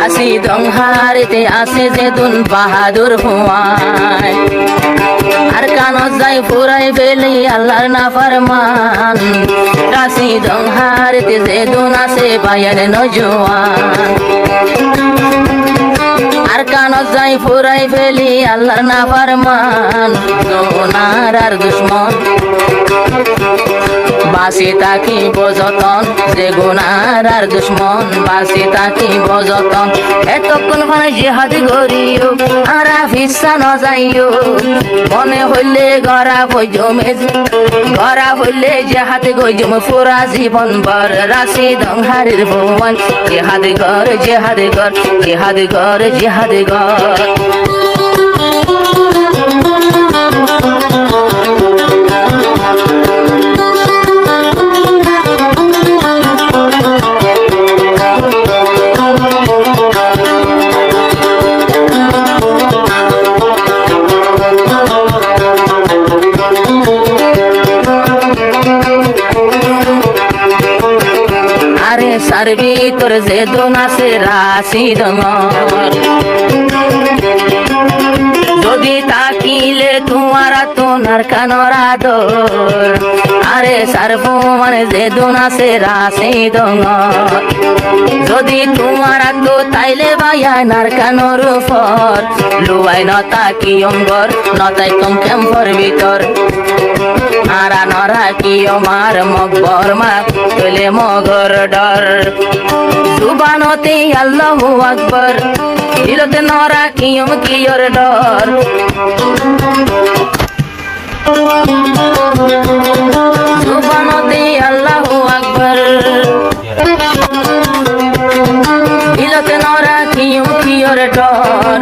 রাশি দংহারিতে আছে যেদুন বাহাদুর হুয়ায় আর কানত যাই ফুরাই ফেলি আল্লাহর না ফরমান রাশি দংহারিতে যেদুন আছে বায়ান নজওয়ান আর কানত যাই ফুরাই ফেলি আল্লাহর না ফরমান গুনার আর দুশ্মন বাসি তাকি বজতন যে গুনার আর দুশ্মন বাসি তাকি বজতন এতক্ষণ মানে জিহাদ করিও আর ফিসা ন যাইও মনে হইলে গড়া বইজমে গড়া হইলে জিহাদ গইজম পুরা জীবন ভর রাশি দংহারির ভুবন জিহাদ কর জিহাদ কর জিহাদ কর জিহাদ কর সার ভিতর যে দোন আছে রাশি দংহর যদি তাকিলে তোমার তোনার কানর আদর আরে সারবো মানে যে দোন আছে রাশি দংহর যদি তোমার তো তাইলে বায়ানার কানর উপর লুয়াই নতা কি অঙ্গর নতাই কম ক্যাম্পর ভিতর আরা নরা কি আমার মকবর মা তোলে মগর ডর জুবানতে আল্লাহু আকবার দিলতে নরা কিয়ম কিয়র ডর জুবানতে আল্লাহু আকবার দিলতে নরা কিয়ম কিয়র ডর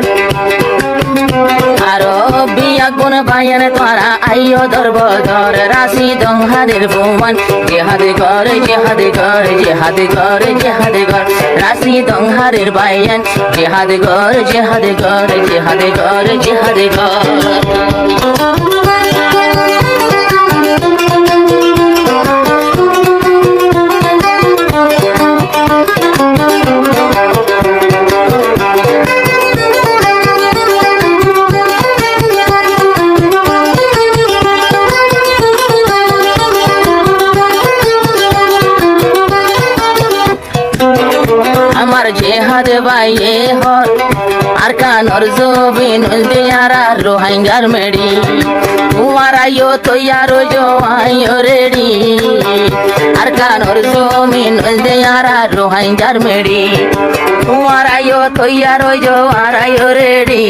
আরো বিয়া গুণ বায়ান তারা আইও দরবদর রাশি দংহারির ভুবন জিহাদ কর জিহাদ কর জিহাদ কর জিহাদ কর রাশি দংহারির বায়ান জিহাদ কর জিহাদ কর জিহাদ কর জিহাদ কর আমার জেহাদ বাইয়ে হর আর কানর জবিন দিয়ারা রোহাঙ্গার মেড়ি উয়ারাইও তৈয়ারো জোয়াইও রেডি আর কানর জমিন দিয়ারা রোহাঙ্গার মেড়ি উয়ারাইও তৈয়ারো জোয়ারাইও রেডি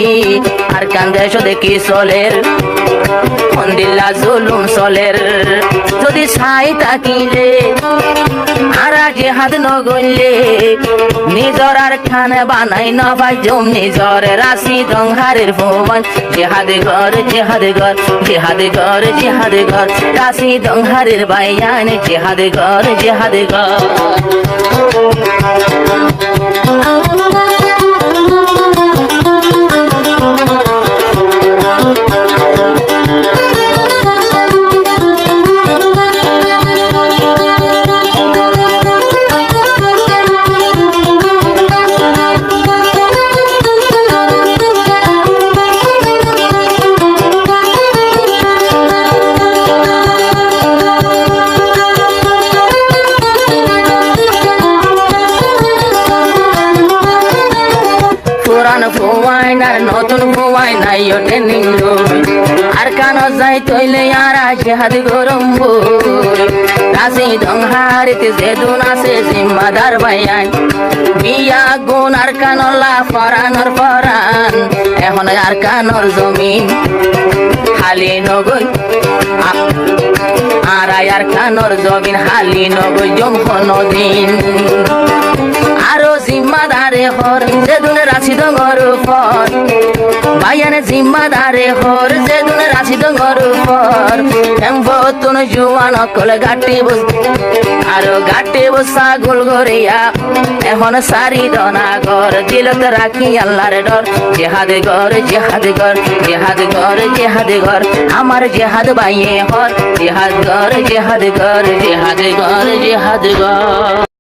আর কান্দেশ দেখি চলের মন্দিল্লা জুলুম চলের যদি ছাই তাকিলে আরা জেহাদ নগইলে নিজর আর খানে বানাই না ভাই জম নিজর রাশি দংহারির ভুবন জিহাদ কর জিহাদ কর জিহাদ কর জিহাদ কর রাশি দংহারির বায়ান জিহাদ কর জিহাদ কর নতুন ভুয়াই নাই ওঠে নিঙ্গো আর কান যাই তৈলে আর জিহাদ গরম রাশি দংহারিতে যেদুন আছে জিম্মাদার বায়ান বিয়া গুণ আর কানলা ফরানোর ফরান এখন আর কানর জমিন খালি নগই আর আর কানর জমিন হালি নগই জমখ নদিন আরো জিম্মাদারে হর যেদুন রাশি দংহর উপর বায়ান জিম্মাদারে হর যেদুন রাশি দংহর উপর এমবতুন জুয়ান কল গাটি বস আরো গাটি বসা গোল গরিয়া এখন সারি দনা ঘর দিলত রাখি আল্লাহর ডর জিহাদ কর জিহাদ কর জিহাদ কর জিহাদ কর আমার জিহাদ বাইয়ে হর জিহাদ কর জিহাদ কর জিহাদ কর জিহাদ কর